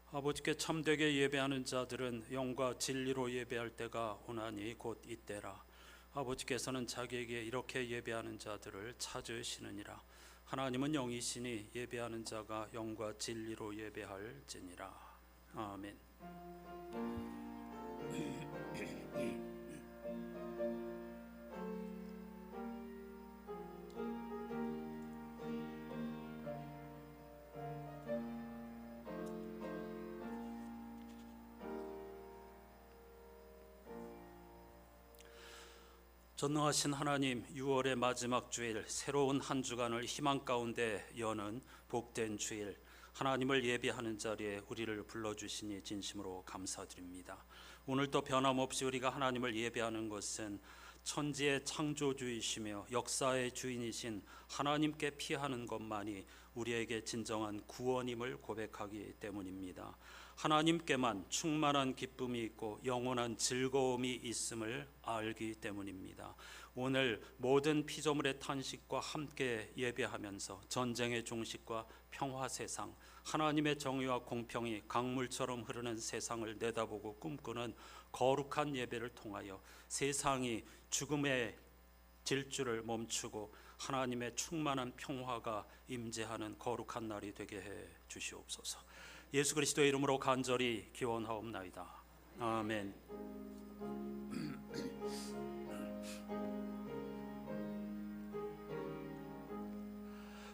아버지께 참되게 예배하는 자들은 영과 진리로 예배할 때가 오나니 곧 이때라. 아버지께서는 자기에게 이렇게 예배하는 자들을 찾으시느니라. 하나님은 영이시니 예배하는 자가 영과 진리로 예배할지니라. 아멘. 전능하신 하나님, 6월의 마지막 주일, 새로운 한 주간을 희망 가운데 여는 복된 주일, 하나님을 예배하는 자리에 우리를 불러주시니 진심으로 감사드립니다. 오늘도 변함없이 우리가 하나님을 예배하는 것은 천지의 창조주이시며 역사의 주인이신 하나님께 피하는 것만이 우리에게 진정한 구원임을 고백하기 때문입니다. 하나님께만 충만한 기쁨이 있고 영원한 즐거움이 있음을 알기 때문입니다. 오늘 모든 피조물의 탄식과 함께 예배하면서 전쟁의 종식과 평화 세상, 하나님의 정의와 공평이 강물처럼 흐르는 세상을 내다보고 꿈꾸는 거룩한 예배를 통하여 세상이 죽음의 질주를 멈추고 하나님의 충만한 평화가 임재하는 거룩한 날이 되게 해 주시옵소서. 예수 그리스도의 이름으로 간절히 기원하옵나이다. 아멘.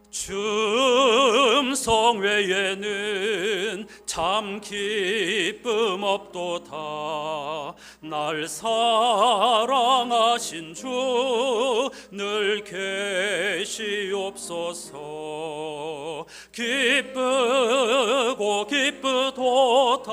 춤성 외에는 참 기쁨 없도다. 날 사랑하신 주 늘 계시옵소서. 기쁘고 기쁘도다.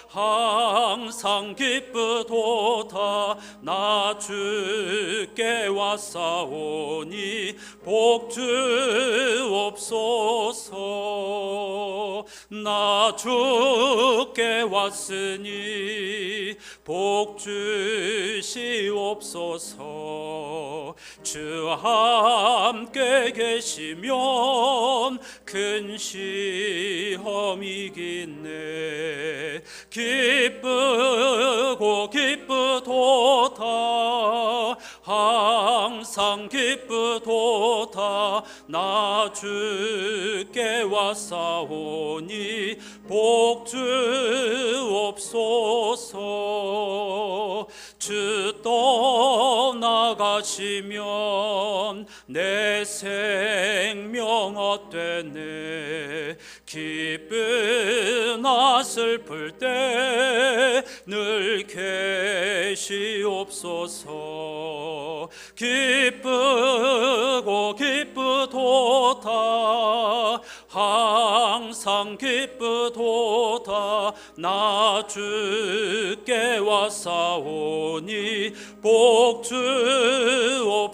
항상 기쁘도다. 나 주께 왔사오니 복 주옵소서. 나 주께 왔으니 복 주시옵소서. 주 함께 계시면 큰 시험이겠네. 기쁘고 기쁘도다. 항상 기쁘도다. 나 주께 왔사오니 복 주옵소서. 주 떠나가시면 내 생명 헛되네. 기쁘나 슬플 때 늘 계시옵소서. 기쁘고 기쁘도다. 항상 기쁘도다. 나 주께 왔사오니 복 주옵소서.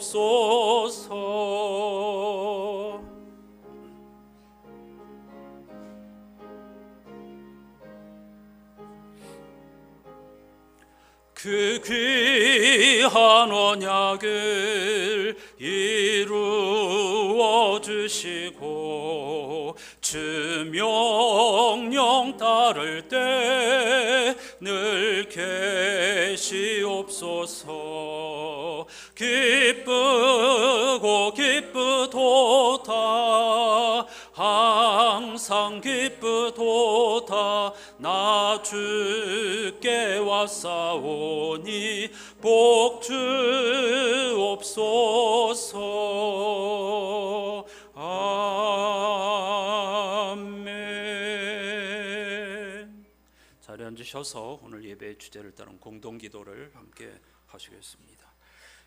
그 귀한 언약을 이루어 주시고 주 명령 따를 때 늘 계시옵소서. 기쁘고 기쁘도다. 항상 기쁘도다. 나 주께 왔사오니 복 주옵소서. 아멘. 자리에 앉으셔서 오늘 예배의 주제를 따른 공동기도를 함께 하시겠습니다.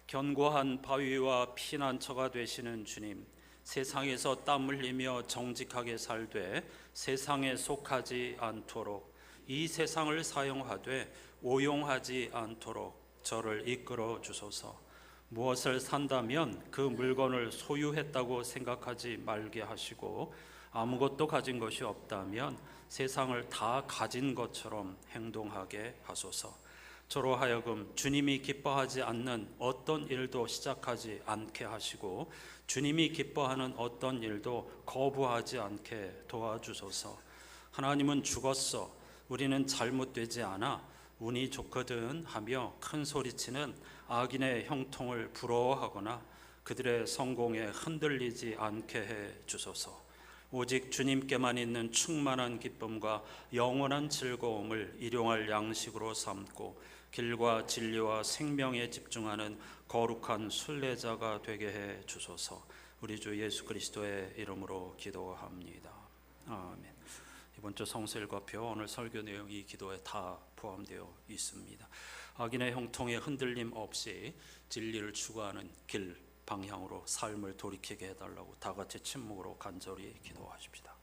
견고한 바위와 피난처가 되시는 주님, 세상에서 땀 흘리며 정직하게 살되 세상에 속하지 않도록, 이 세상을 사용하되 오용하지 않도록 저를 이끌어 주소서. 무엇을 산다면 그 물건을 소유했다고 생각하지 말게 하시고, 아무것도 가진 것이 없다면 세상을 다 가진 것처럼 행동하게 하소서. 저로 하여금 주님이 기뻐하지 않는 어떤 일도 시작하지 않게 하시고, 주님이 기뻐하는 어떤 일도 거부하지 않게 도와주소서. 하나님은 죽었어, 우리는 잘못되지 않아, 운이 좋거든 하며 큰 소리치는 악인의 형통을 부러워하거나 그들의 성공에 흔들리지 않게 해 주소서. 오직 주님께만 있는 충만한 기쁨과 영원한 즐거움을 일용할 양식으로 삼고 길과 진리와 생명에 집중하는 거룩한 순례자가 되게 해 주소서. 우리 주 예수 그리스도의 이름으로 기도합니다. 아멘. 이번 주 성서일과표 오늘 설교 내용 이 기도에 다 포함되어 있습니다. 악인의 형통에 흔들림 없이 진리를 추구하는 길 방향으로 삶을 돌이키게 해달라고 다 같이 침묵으로 간절히 기도하십시다.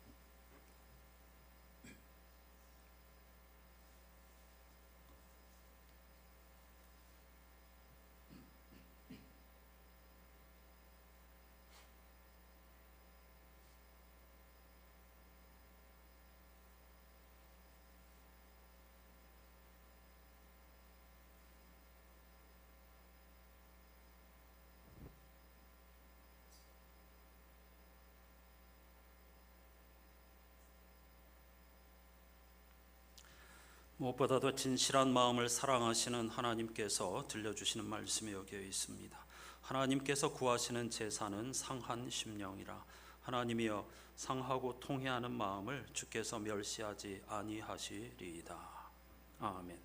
무엇보다도 진실한 마음을 사랑하시는 하나님께서 들려주시는 말씀이 여기에 있습니다. 하나님께서 구하시는 제사는 상한 심령이라. 하나님이여 상하고 통회하는 마음을 주께서 멸시하지 아니하시리이다. 아멘.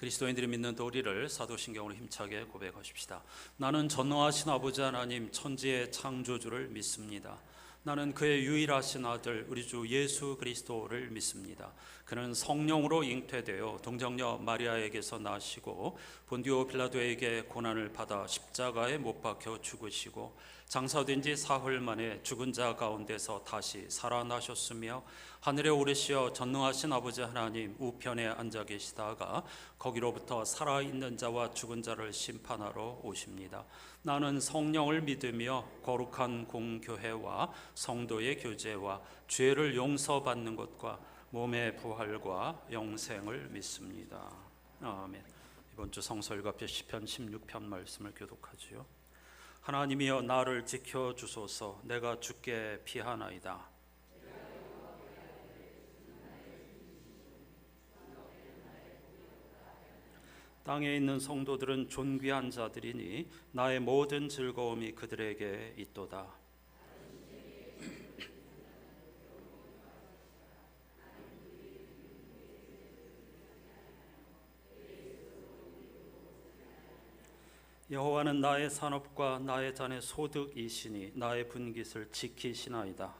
그리스도인들이 믿는 도리를 사도신경으로 힘차게 고백하십시다. 나는 전능하신 아버지 하나님 천지의 창조주를 믿습니다. 나는 그의 유일하신 아들 우리 주 예수 그리스도를 믿습니다. 그는 성령으로 잉태되어 동정녀 마리아에게서 나시고 본디오 빌라도에게 고난을 받아 십자가에 못 박혀 죽으시고 장사된 지 사흘 만에 죽은 자 가운데서 다시 살아나셨으며 하늘에 오르시어 전능하신 아버지 하나님 우편에 앉아 계시다가 거기로부터 살아있는 자와 죽은 자를 심판하러 오십니다. 나는 성령을 믿으며 거룩한 공교회와 성도의 교제와 죄를 용서받는 것과 몸의 부활과 영생을 믿습니다. 아멘. 이번 주 성서일과표 시편 16편 말씀을 교독하지요. 하나님이여 나를 지켜주소서. 내가 주께 피하나이다. 땅에 있는 성도들은 존귀한 자들이니 나의 모든 즐거움이 그들에게 있도다. 여호와는 나의 산업과 나의 잔의 소득이시니 나의 분깃을 지키시나이다.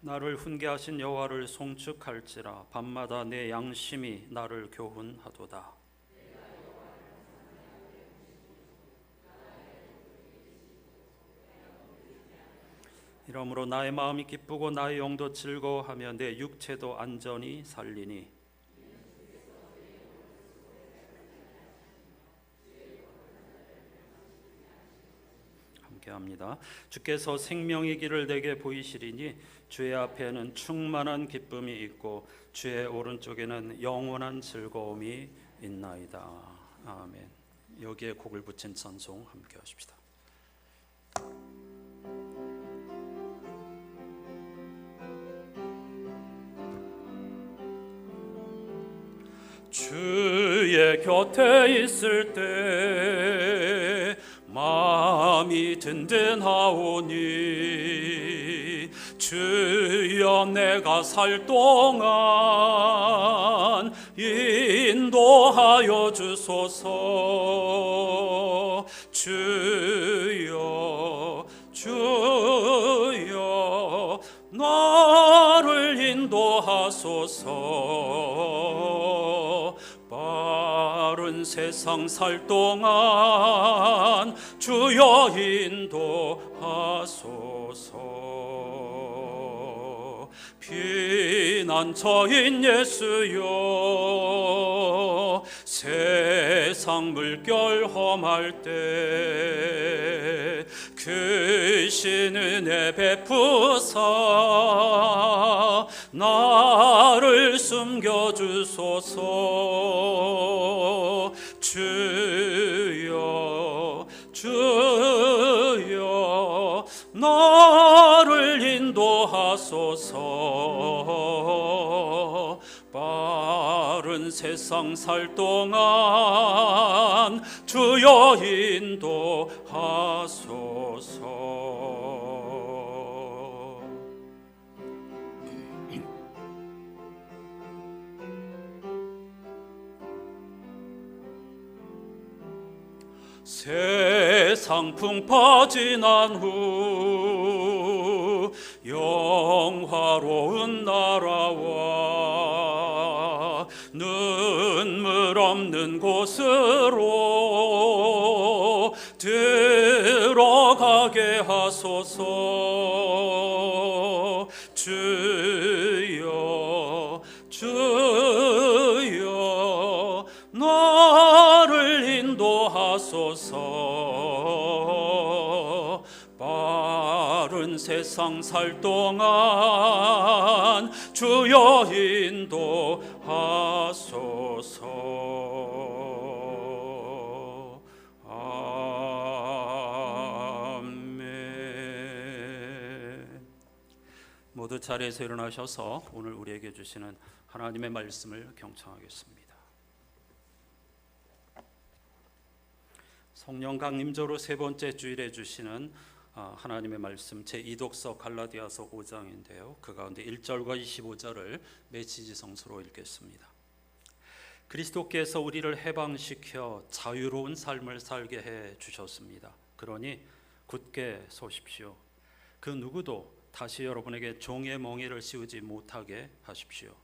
나를 훈계하신 여호와를 송축할지라. 밤마다 내 양심이 나를 교훈하도다. 이러므로 나의 마음이 기쁘고 나의 영도 즐거워하며 내 육체도 안전히 살리니 함께합니다. 주께서 생명의 길을 내게 보이시리니 주의 앞에는 충만한 기쁨이 있고 주의 오른쪽에는 영원한 즐거움이 있나이다. 아멘. 여기에 곡을 붙인 찬송 함께하십시다. 주의 곁에 있을 때 마음이 든든하오니 주여 내가 살 동안 인도하여 주소서. 주여 주여 나를 인도하소서. 바른 세상 살 동안 주여 인도하소서. 피난처인 예수여 세상 물결 험할 때 크신 은혜 베푸사 나를 숨겨주소서. 주여 주여 나를 인도하소서. 빠른 세상 살 동안 주여 인도하소서. 세상 풍파 지난 후 영화로운 나라와 눈물 없는 곳으로 들어가게 하소서. 주여 주여 나를 인도하소서. 빠른 세상 살 동안 주여 인도하소서. 아멘. 모두 자리에서 일어나셔서 오늘 우리에게 주시는 하나님의 말씀을 경청하겠습니다. 성령 강림절로 세 번째 주일에 주시는 하나님의 말씀 제2독서 갈라디아서 5장인데요. 그 가운데 1절과 25절을 메시지 성서로 읽겠습니다. 그리스도께서 우리를 해방시켜 자유로운 삶을 살게 해 주셨습니다. 그러니 굳게 서십시오. 그 누구도 다시 여러분에게 종의 멍에를 씌우지 못하게 하십시오.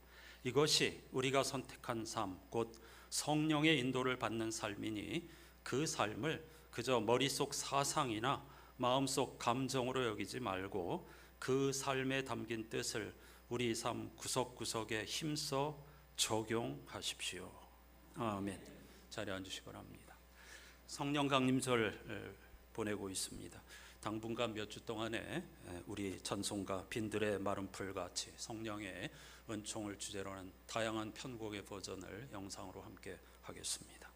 이것이 우리가 선택한 삶, 곧 성령의 인도를 받는 삶이니 그 삶을 그저 머릿속 사상이나 마음속 감정으로 여기지 말고 그 삶에 담긴 뜻을 우리 삶 구석구석에 힘써 적용하십시오. 아멘. 자리에 앉으시기 바랍니다. 성령 강림절 보내고 있습니다. 당분간 몇 주 동안에 우리 찬송가 빈들의 마른 풀같이 성령의 은총을 주제로 하는 다양한 편곡의 버전을 영상으로 함께 하겠습니다.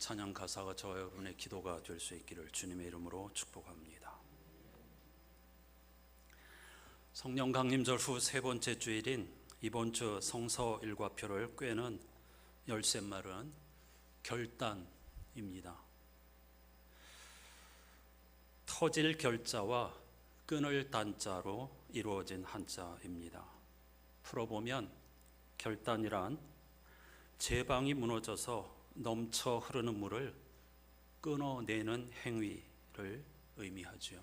찬양 가사가 저와 여러분의 기도가 될 수 있기를 주님의 이름으로 축복합니다. 성령 강림절 후 세 번째 주일인 이번 주 성서 일과표를 꿰는 열쇠말은 결단입니다. 터질 결자와 끊을 단자로 이루어진 한자입니다. 풀어보면 결단이란 제방이 무너져서 넘쳐 흐르는 물을 끊어내는 행위를 의미하죠.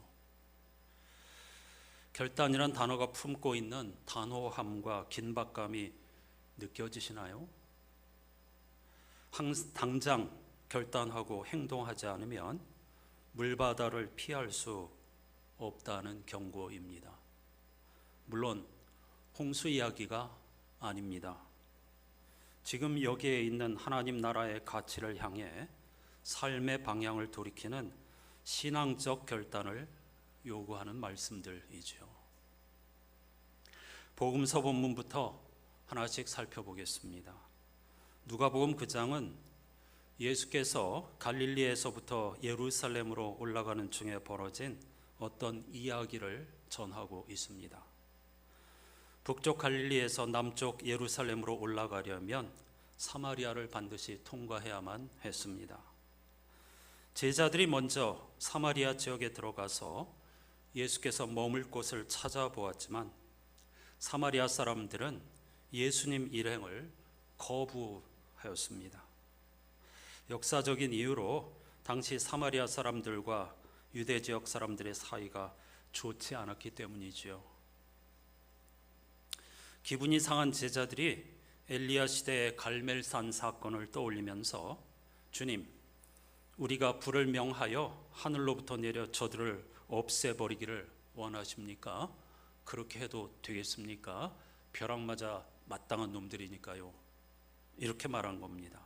결단이란 단어가 품고 있는 단호함과 긴박감이 느껴지시나요? 당장 결단하고 행동하지 않으면 물바다를 피할 수 없다는 경고입니다. 물론 홍수 이야기가 아닙니다. 지금 여기에 있는 하나님 나라의 가치를 향해 삶의 방향을 돌이키는 신앙적 결단을 요구하는 말씀들이죠. 복음서 본문부터 하나씩 살펴보겠습니다. 누가복음 9장은 예수께서 갈릴리에서부터 예루살렘으로 올라가는 중에 벌어진 어떤 이야기를 전하고 있습니다. 북쪽 갈릴리에서 남쪽 예루살렘으로 올라가려면 사마리아를 반드시 통과해야만 했습니다. 제자들이 먼저 사마리아 지역에 들어가서 예수께서 머물 곳을 찾아보았지만 사마리아 사람들은 예수님 일행을 거부하였습니다. 역사적인 이유로 당시 사마리아 사람들과 유대 지역 사람들의 사이가 좋지 않았기 때문이지요. 기분이 상한 제자들이 엘리야 시대의 갈멜산 사건을 떠올리면서 주님, 우리가 불을 명하여 하늘로부터 내려 저들을 없애버리기를 원하십니까? 그렇게 해도 되겠습니까? 벼락 맞아 마땅한 놈들이니까요. 이렇게 말한 겁니다.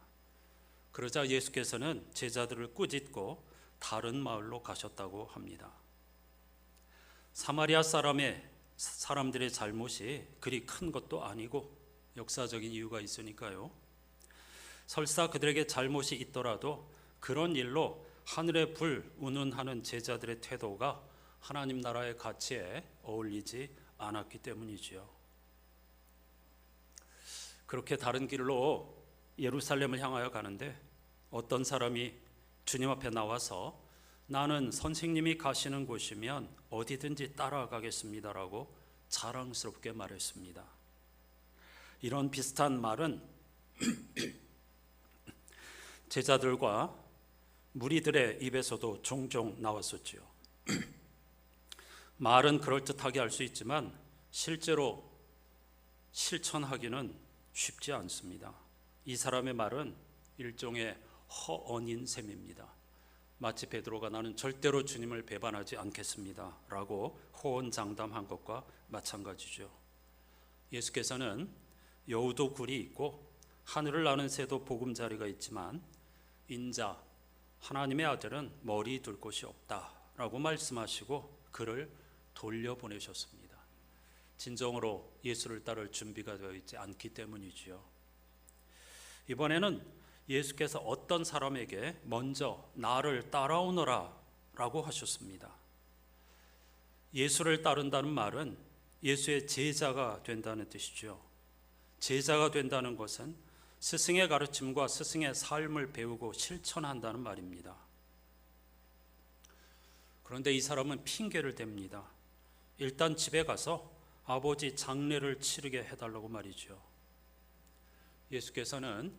그러자 예수께서는 제자들을 꾸짖고 다른 마을로 가셨다고 합니다. 사마리아 사람들의 잘못이 그리 큰 것도 아니고 역사적인 이유가 있으니까요. 설사 그들에게 잘못이 있더라도 그런 일로 하늘의 불 운운하는 제자들의 태도가 하나님 나라의 가치에 어울리지 않았기 때문이지요. 그렇게 다른 길로 예루살렘을 향하여 가는데 어떤 사람이 주님 앞에 나와서 나는 선생님이 가시는 곳이면 어디든지 따라가겠습니다라고 자랑스럽게 말했습니다. 이런 비슷한 말은 제자들과 무리들의 입에서도 종종 나왔었지요. 말은 그럴듯하게 할 수 있지만 실제로 실천하기는 쉽지 않습니다. 이 사람의 말은 일종의 허언인 셈입니다. 마치 베드로가 나는 절대로 주님을 배반하지 않겠습니다 라고 호언장담한 것과 마찬가지죠. 예수께서는 여우도 굴이 있고 하늘을 나는 새도 보금자리가 있지만 인자 하나님의 아들은 머리 둘 곳이 없다라고 말씀하시고 그를 돌려보내셨습니다. 진정으로 예수를 따를 준비가 되어 있지 않기 때문이지요. 이번에는 예수께서 어떤 사람에게 먼저 나를 따라오너라 라고 하셨습니다. 예수를 따른다는 말은 예수의 제자가 된다는 뜻이죠. 제자가 된다는 것은 스승의 가르침과 스승의 삶을 배우고 실천한다는 말입니다. 그런데 이 사람은 핑계를 댑니다. 일단 집에 가서 아버지 장례를 치르게 해달라고 말이죠. 예수께서는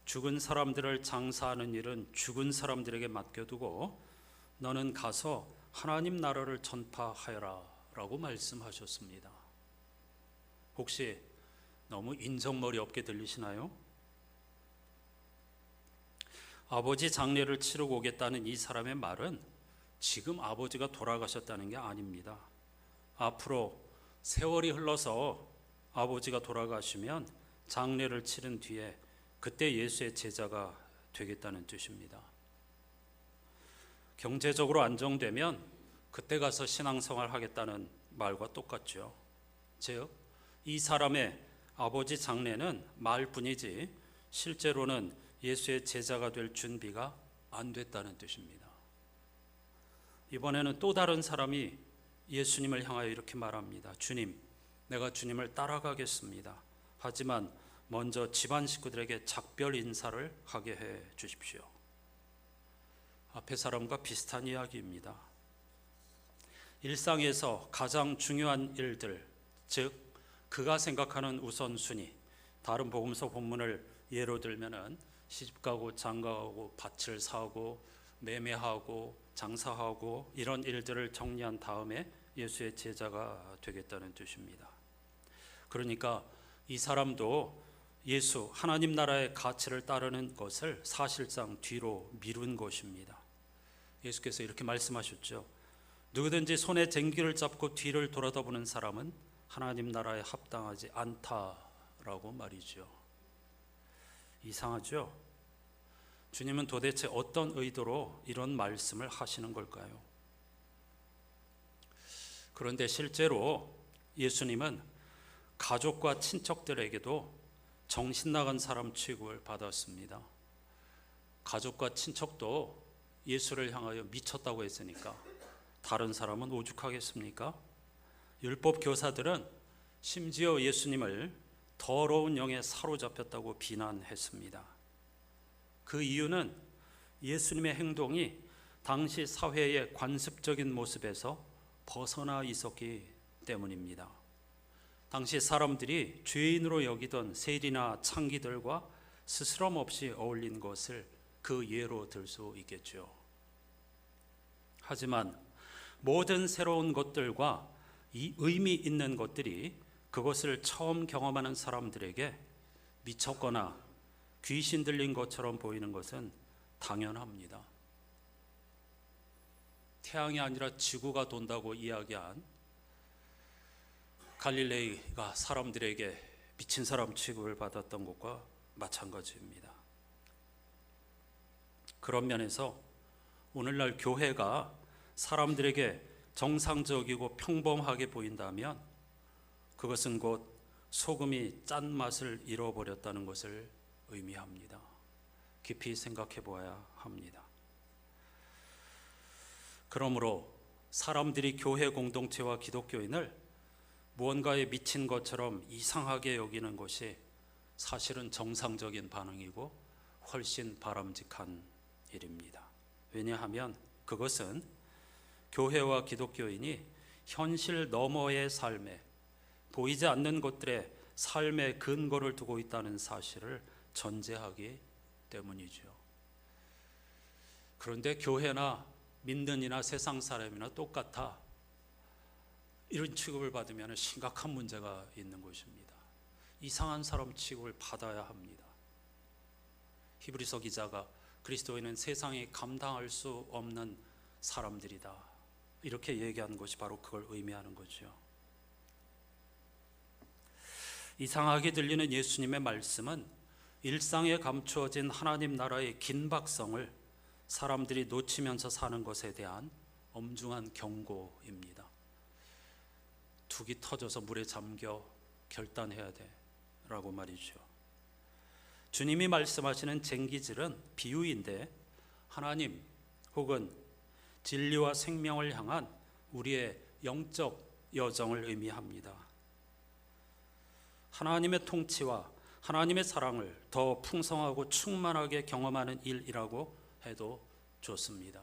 죽은 사람들을 장사하는 일은 죽은 사람들에게 맡겨두고 너는 가서 하나님 나라를 전파하여라 라고 말씀하셨습니다. 혹시 너무 인정머리 없게 들리시나요? 아버지 장례를 치르고 오겠다는 이 사람의 말은 지금 아버지가 돌아가셨다는 게 아닙니다. 앞으로 세월이 흘러서 아버지가 돌아가시면 장례를 치른 뒤에 그때 예수의 제자가 되겠다는 뜻입니다. 경제적으로 안정되면 그때 가서 신앙생활 하겠다는 말과 똑같죠. 즉, 이 사람의 아버지 장례는 말뿐이지 실제로는 예수의 제자가 될 준비가 안 됐다는 뜻입니다. 이번에는 또 다른 사람이 예수님을 향하여 이렇게 말합니다. 주님, 내가 주님을 따라가겠습니다. 하지만 먼저 집안 식구들에게 작별 인사를 하게 해 주십시오. 앞의 사람과 비슷한 이야기입니다. 일상에서 가장 중요한 일들, 즉 그가 생각하는 우선순위, 다른 복음서 본문을 예로 들면은 시집가고 장가가고 밭을 사고 매매하고 장사하고 이런 일들을 정리한 다음에 예수의 제자가 되겠다는 뜻입니다. 그러니까 이 사람도 예수 하나님 나라의 가치를 따르는 것을 사실상 뒤로 미룬 것입니다. 예수께서 이렇게 말씀하셨죠. 누구든지 손에 쟁기를 잡고 뒤를 돌아다보는 사람은 하나님 나라에 합당하지 않다라고 말이죠. 이상하죠? 주님은 도대체 어떤 의도로 이런 말씀을 하시는 걸까요? 그런데 실제로 예수님은 가족과 친척들에게도 정신 나간 사람 취급을 받았습니다. 가족과 친척도 예수를 향하여 미쳤다고 했으니까 다른 사람은 오죽하겠습니까? 율법 교사들은 심지어 예수님을 더러운 영에 사로잡혔다고 비난했습니다. 그 이유는 예수님의 행동이 당시 사회의 관습적인 모습에서 벗어나 있었기 때문입니다. 당시 사람들이 죄인으로 여기던 세리나 창기들과 스스럼 없이 어울린 것을 그 예로 들 수 있겠죠. 하지만 모든 새로운 것들과 이 의미 있는 것들이 그것을 처음 경험하는 사람들에게 미쳤거나 귀신 들린 것처럼 보이는 것은 당연합니다. 태양이 아니라 지구가 돈다고 이야기한 갈릴레이가 사람들에게 미친 사람 취급을 받았던 것과 마찬가지입니다. 그런 면에서 오늘날 교회가 사람들에게 정상적이고 평범하게 보인다면 그것은 곧 소금이 짠맛을 잃어버렸다는 것을 의미합니다. 깊이 생각해 보아야 합니다. 그러므로 사람들이 교회 공동체와 기독교인을 무언가에 미친 것처럼 이상하게 여기는 것이 사실은 정상적인 반응이고 훨씬 바람직한 일입니다. 왜냐하면 그것은 교회와 기독교인이 현실 너머의 삶에 보이지 않는 것들의 삶의 근거를 두고 있다는 사실을 전제하기 때문이죠. 그런데 교회나 믿는 이나 세상 사람이나 똑같아 이런 취급을 받으면 심각한 문제가 있는 것입니다. 이상한 사람 취급을 받아야 합니다. 히브리서 기자가 그리스도인은 세상이 감당할 수 없는 사람들이다 이렇게 얘기한 것이 바로 그걸 의미하는 거죠. 이상하게 들리는 예수님의 말씀은 일상에 감추어진 하나님 나라의 긴박성을 사람들이 놓치면서 사는 것에 대한 엄중한 경고입니다. 둑이 터져서 물에 잠겨 결단해야 돼 라고 말이죠. 주님이 말씀하시는 쟁기질은 비유인데 하나님 혹은 진리와 생명을 향한 우리의 영적 여정을 의미합니다. 하나님의 통치와 하나님의 사랑을 더 풍성하고 충만하게 경험하는 일이라고 해도 좋습니다.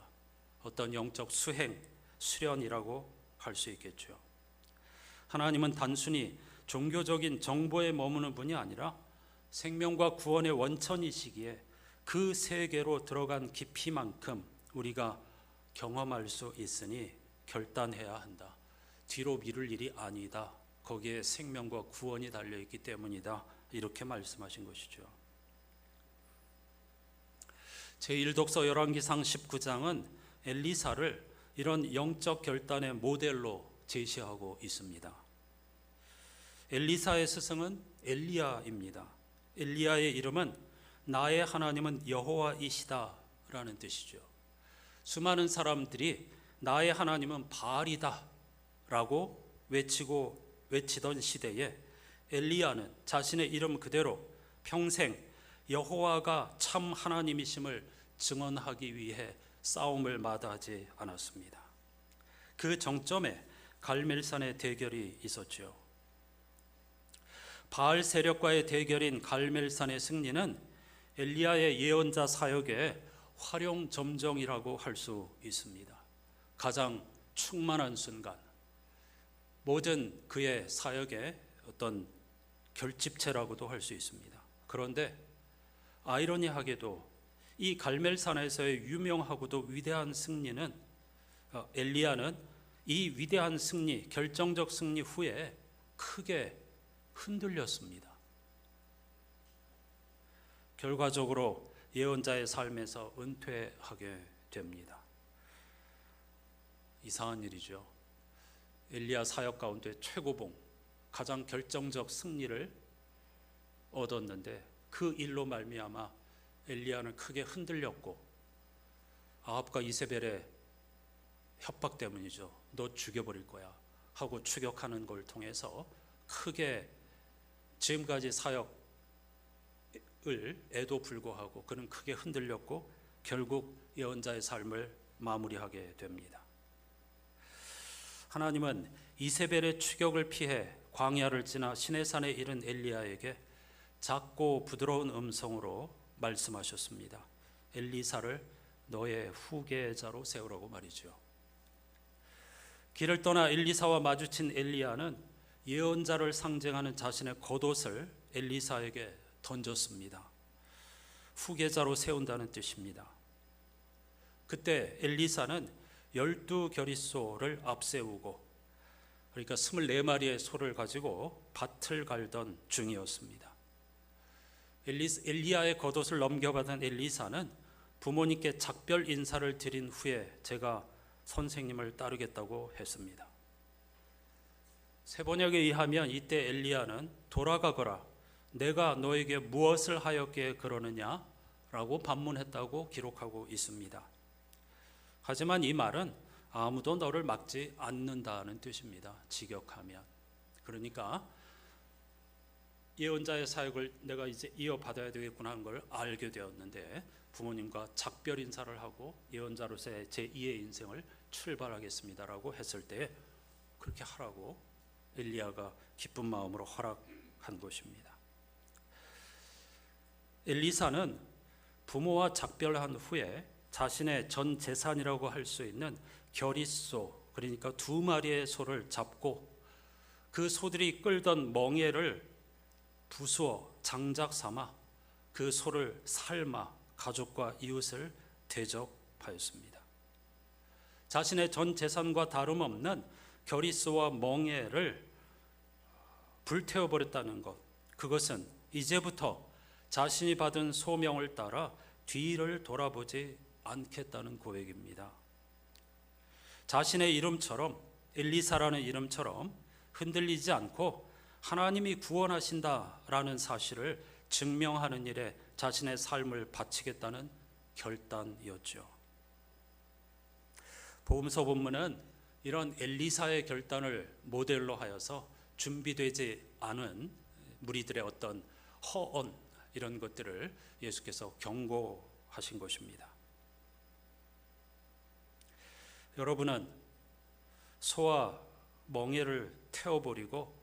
어떤 영적 수행, 수련이라고 할 수 있겠죠. 하나님은 단순히 종교적인 정보에 머무는 분이 아니라 생명과 구원의 원천이시기에 그 세계로 들어간 깊이만큼 우리가 경험할 수 있으니 결단해야 한다. 뒤로 미룰 일이 아니다. 거기에 생명과 구원이 달려있기 때문이다. 이렇게 말씀하신 것이죠. 제1독서 열왕기상 19장은 엘리사를 이런 영적 결단의 모델로 제시하고 있습니다. 엘리사의 스승은 엘리야입니다. 엘리야의 이름은 나의 하나님은 여호와이시다 라는 뜻이죠. 수많은 사람들이 나의 하나님은 바알이다 라고 외치던 시대에 엘리야는 자신의 이름 그대로 평생 여호와가 참 하나님이심을 증언하기 위해 싸움을 마다하지 않았습니다. 그 정점에 갈멜산의 대결이 있었죠. 바알 세력과의 대결인 갈멜산의 승리는 엘리야의 예언자 사역의 활용점정이라고 할 수 있습니다. 가장 충만한 순간, 모든 그의 사역의 어떤 결집체라고도 할 수 있습니다. 그런데 아이러니하게도 이 갈멜산에서의 유명하고도 위대한 승리는 엘리야는 이 위대한 승리, 결정적 승리 후에 크게 흔들렸습니다. 결과적으로 예언자의 삶에서 은퇴하게 됩니다. 이상한 일이죠. 엘리야 사역 가운데 최고봉, 가장 결정적 승리를 얻었는데 그 일로 말미암아 엘리야는 크게 흔들렸고, 아합과 이세벨의 협박 때문이죠. 너 죽여버릴 거야 하고 추격하는 걸 통해서 크게 지금까지 사역을 에도 불구하고 그는 크게 흔들렸고 결국 예언자의 삶을 마무리하게 됩니다. 하나님은 이세벨의 추격을 피해 광야를 지나 시내산에 이른 엘리야에게 작고 부드러운 음성으로 말씀하셨습니다. 엘리사를 너의 후계자로 세우라고 말이죠. 길을 떠나 엘리사와 마주친 엘리야는 예언자를 상징하는 자신의 겉옷을 엘리사에게 던졌습니다. 후계자로 세운다는 뜻입니다. 그때 엘리사는 12겨릿소를 앞세우고, 그러니까 24마리의 소를 가지고 밭을 갈던 중이었습니다. 엘리야의 겉옷을 넘겨받은 엘리사는 부모님께 작별 인사를 드린 후에 제가 선생님을 따르겠다고 했습니다. 세번역에 의하면 이때 엘리야는 돌아가거라, 내가 너에게 무엇을 하였기에 그러느냐 라고 반문했다고 기록하고 있습니다. 하지만 이 말은 아무도 너를 막지 않는다는 뜻입니다. 직역하면. 그러니까 예언자의 사역을 내가 이제 이어받아야 되겠구나 하는 걸 알게 되었는데, 부모님과 작별 인사를 하고 예언자로서의 제2의 인생을 출발하겠습니다라고 했을 때 그렇게 하라고 엘리야가 기쁜 마음으로 허락한 것입니다. 엘리사는 부모와 작별한 후에 자신의 전 재산이라고 할 수 있는 겨릿소, 그러니까 2마리의 소를 잡고 그 소들이 끌던 멍에를 부수어 장작 삼아 그 소를 삶아 가족과 이웃을 대접하였습니다. 자신의 전 재산과 다름없는 겨릿소와 멍에를 불태워버렸다는 것, 그것은 이제부터 자신이 받은 소명을 따라 뒤를 돌아보지 않겠다는 고백입니다. 자신의 이름처럼, 엘리사라는 이름처럼 흔들리지 않고 하나님이 구원하신다라는 사실을 증명하는 일에 자신의 삶을 바치겠다는 결단이었죠. 복음서 본문은 이런 엘리사의 결단을 모델로 하여서 준비되지 않은 무리들의 어떤 허언, 이런 것들을 예수께서 경고하신 것입니다. 여러분은 소와 멍에를 태워버리고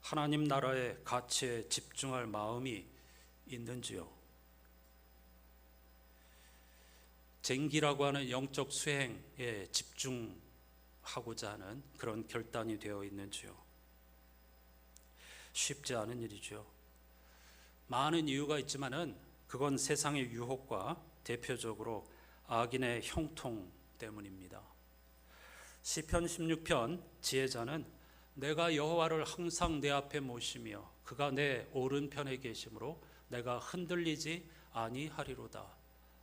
하나님 나라의 가치에 집중할 마음이 있는지요? 쟁기라고 하는 영적 수행에 집중하고자 하는 그런 결단이 되어 있는지요? 쉽지 않은 일이죠. 많은 이유가 있지만은 그건 세상의 유혹과 대표적으로 악인의 형통 때문입니다. 시편 16편 지혜자는 내가 여호와를 항상 내 앞에 모시며 그가 내 오른편에 계심으로 내가 흔들리지 아니하리로다,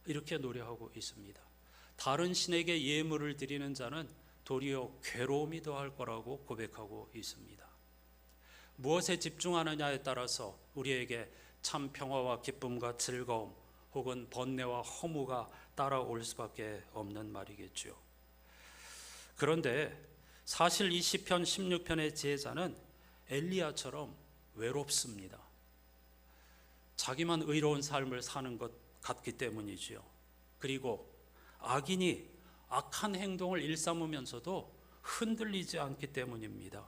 이렇게 노래하고 있습니다. 다른 신에게 예물을 드리는 자는 도리어 괴로움이 더할 거라고 고백하고 있습니다. 무엇에 집중하느냐에 따라서 우리에게 참 평화와 기쁨과 즐거움 혹은 번뇌와 허무가 따라올 수밖에 없는 말이겠죠. 그런데 사실 이 시편 16편의 지혜자는 엘리야처럼 외롭습니다. 자기만 의로운 삶을 사는 것 같기 때문이지요. 그리고 악인이 악한 행동을 일삼으면서도 흔들리지 않기 때문입니다.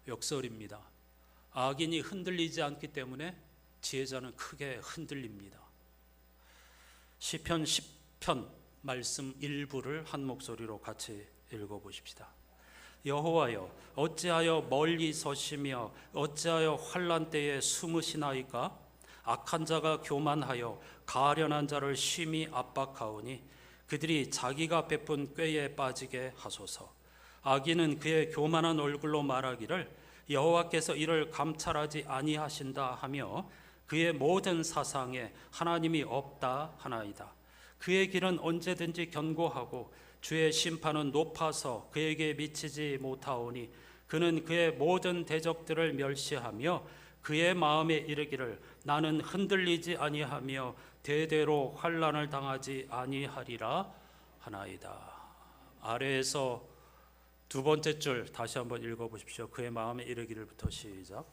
역설입니다. 악인이 흔들리지 않기 때문에 지혜자는 크게 흔들립니다. 시편 10편 말씀 일부를 한 목소리로 같이 읽어보십시다. 여호와여, 어찌하여 멀리 서시며 어찌하여 환난 때에 숨으시나이까? 악한 자가 교만하여 가련한 자를 심히 압박하오니 그들이 자기가 베푼 꾀에 빠지게 하소서. 악인은 그의 교만한 얼굴로 말하기를 여호와께서 이를 감찰하지 아니하신다 하며 그의 모든 사상에 하나님이 없다 하나이다. 그의 길은 언제든지 견고하고 주의 심판은 높아서 그에게 미치지 못하오니 그는 그의 모든 대적들을 멸시하며 그의 마음에 이르기를 나는 흔들리지 아니하며 대대로 환난을 당하지 아니하리라 하나이다. 아래에서 두 번째 줄 다시 한번 읽어보십시오. 그의 마음에 이르기를부터 시작.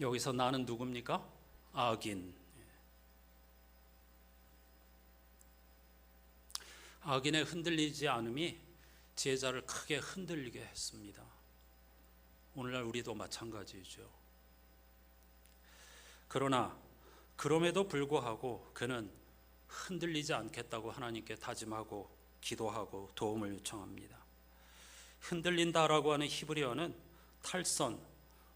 여기서 나는 누굽니까? 악인. 악인의 흔들리지 않음이 지혜자를 크게 흔들리게 했습니다. 오늘날 우리도 마찬가지죠. 그러나 그럼에도 불구하고 그는 흔들리지 않겠다고 하나님께 다짐하고 기도하고 도움을 요청합니다. 흔들린다라고 하는 히브리어는 탈선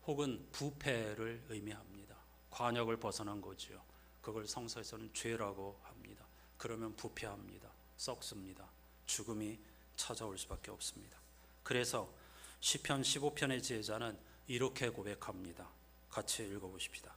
혹은 부패를 의미합니다. 관역을 벗어난 거죠. 그걸 성서에서는 죄라고 합니다. 그러면 부패합니다. 썩습니다. 죽음이 찾아올 수밖에 없습니다. 그래서 시편 15편의 지혜자는 이렇게 고백합니다. 같이 읽어보십시다.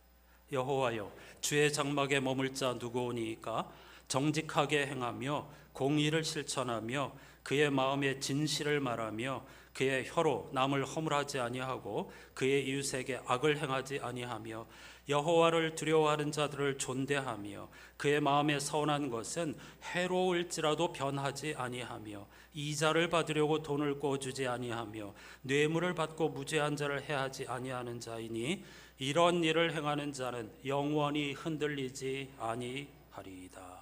여호와여, 주의 장막에 머물 자 누구오니까? 정직하게 행하며 공의를 실천하며 그의 마음에 진실을 말하며 그의 혀로 남을 허물하지 아니하고 그의 이웃에게 악을 행하지 아니하며 여호와를 두려워하는 자들을 존대하며 그의 마음에 선한 것은 해로울지라도 변하지 아니하며 이자를 받으려고 돈을 꿔주지 아니하며 뇌물을 받고 무죄한 자를 해하지 아니하는 자이니 이런 일을 행하는 자는 영원히 흔들리지 아니하리이다.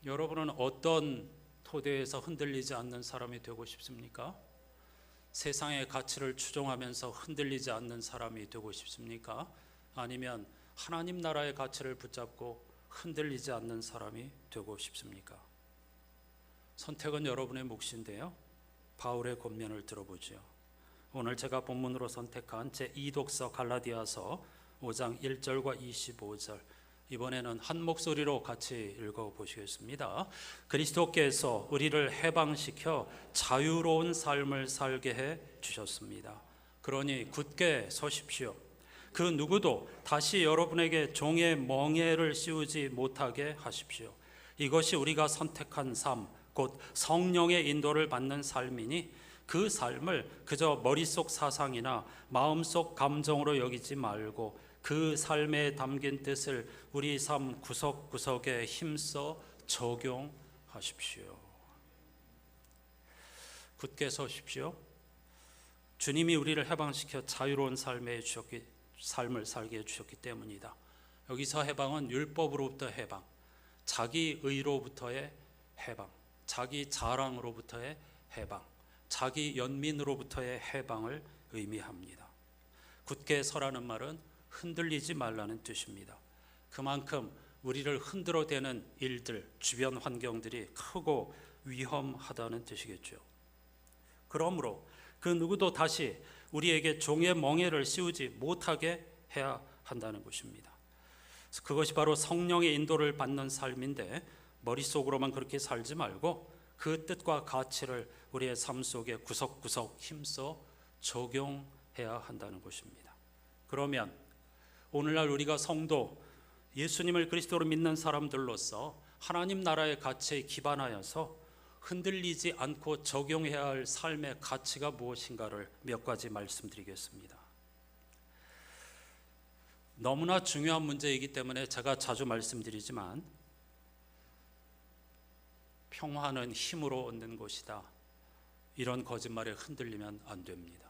여러분은 어떤 토대에서 흔들리지 않는 사람이 되고 싶습니까? 세상의 가치를 추종하면서 흔들리지 않는 사람이 되고 싶습니까? 아니면 하나님 나라의 가치를 붙잡고 흔들리지 않는 사람이 되고 싶습니까? 선택은 여러분의 몫인데요. 바울의 권면을 들어보죠. 오늘 제가 본문으로 선택한 제2독서 갈라디아서 5장 1절과 25절, 이번에는 한 목소리로 같이 읽어보시겠습니다. 그리스도께서 우리를 해방시켜 자유로운 삶을 살게 해 주셨습니다. 그러니 굳게 서십시오. 그 누구도 다시 여러분에게 종의 멍에를 씌우지 못하게 하십시오. 이것이 우리가 선택한 삶, 곧 성령의 인도를 받는 삶이니 그 삶을 그저 머릿속 사상이나 마음속 감정으로 여기지 말고 그 삶에 담긴 뜻을 우리 삶 구석구석에 힘써 적용하십시오. 굳게 서십시오. 주님이 우리를 해방시켜 자유로운 삶을 살게 해주셨기 때문이다. 여기서 해방은 율법으로부터 해방, 자기 의로부터의 해방, 자기 자랑으로부터의 해방, 자기 연민으로부터의 해방을 의미합니다. 굳게 서라는 말은 흔들리지 말라는 뜻입니다. 그만큼 우리를 흔들어대는 일들, 주변 환경들이 크고 위험하다는 뜻이겠죠. 그러므로 그 누구도 다시 우리에게 종의 멍에를 씌우지 못하게 해야 한다는 것입니다. 그것이 바로 성령의 인도를 받는 삶인데 머릿속으로만 그렇게 살지 말고 그 뜻과 가치를 우리의 삶 속에 구석구석 힘써 적용해야 한다는 것입니다. 그러면 오늘날 우리가 성도, 예수님을 그리스도로 믿는 사람들로서 하나님 나라의 가치에 기반하여서 흔들리지 않고 적용해야 할 삶의 가치가 무엇인가를 몇 가지 말씀드리겠습니다. 너무나 중요한 문제이기 때문에 제가 자주 말씀드리지만 평화는 힘으로 얻는 것이다. 이런 거짓말에 흔들리면 안 됩니다.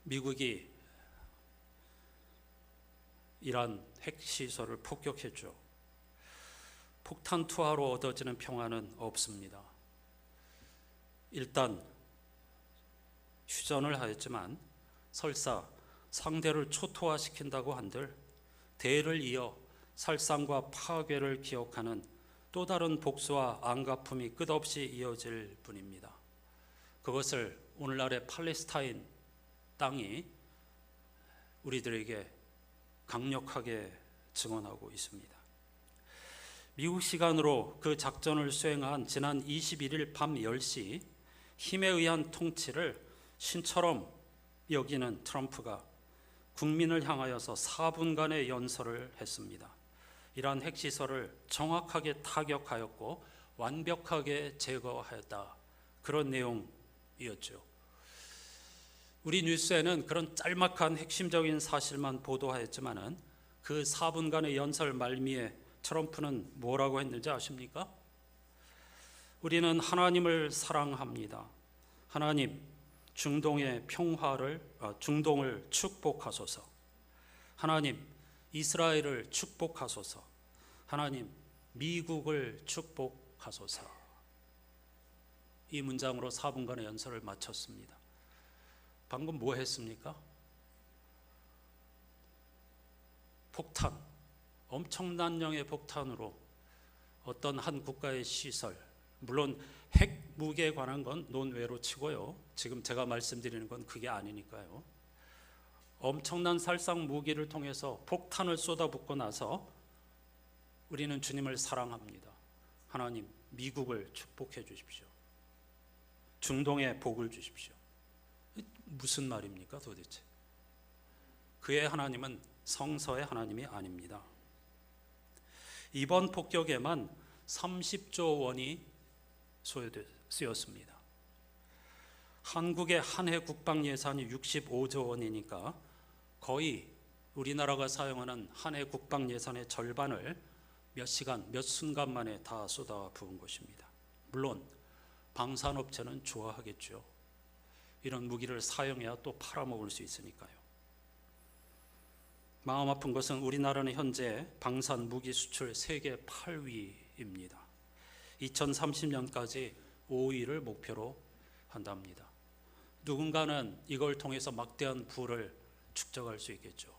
미국이 이란 핵시설을 폭격했죠. 폭탄 투하로 얻어지는 평화는 없습니다. 일단 휴전을 하였지만 설사 상대를 초토화시킨다고 한들 대를 이어 살상과 파괴를 기억하는 또 다른 복수와 안갚음이 끝없이 이어질 뿐입니다. 그것을 오늘날의 팔레스타인 땅이 우리들에게 강력하게 증언하고 있습니다. 미국 시간으로 그 작전을 수행한 지난 21일 밤 10시 힘에 의한 통치를 신처럼 여기는 트럼프가 국민을 향하여서 4분간의 연설을 했습니다. 이란 핵시설을 정확하게 타격하였고 완벽하게 제거하였다. 그런 내용이었죠. 우리 뉴스에는 그런 짤막한 핵심적인 사실만 보도하였지만은 그 4분간의 연설 말미에 트럼프는 뭐라고 했는지 아십니까? 우리는 하나님을 사랑합니다. 하나님, 중동의 중동을 축복하소서. 하나님, 이스라엘을 축복하소서. 하나님, 미국을 축복하소서. 이 문장으로 4분간의 연설을 마쳤습니다. 방금 뭐 했습니까? 폭탄, 엄청난 양의 폭탄으로 어떤 한 국가의 시설, 물론 핵 무기에 관한 건 논외로 치고요. 지금 제가 말씀드리는 건 그게 아니니까요. 엄청난 살상 무기를 통해서 폭탄을 쏟아붓고 나서 우리는 주님을 사랑합니다. 하나님, 미국을 축복해 주십시오. 중동에 복을 주십시오. 무슨 말입니까 도대체? 그의 하나님은 성서의 하나님이 아닙니다. 이번 폭격에만 30조 원이 쓰였습니다. 한국의 한 해 국방 예산이 65조 원이니까 거의 우리나라가 사용하는 한 해 국방 예산의 절반을 몇 시간, 몇 순간 만에 다 쏟아부은 것입니다. 물론 방산업체는 좋아하겠죠. 이런 무기를 사용해야 또 팔아먹을 수 있으니까요. 마음 아픈 것은 우리나라는 현재 방산 무기 수출 세계 8위입니다. 2030년까지 5위를 목표로 한답니다. 누군가는 이걸 통해서 막대한 부를 축적할 수 있겠죠.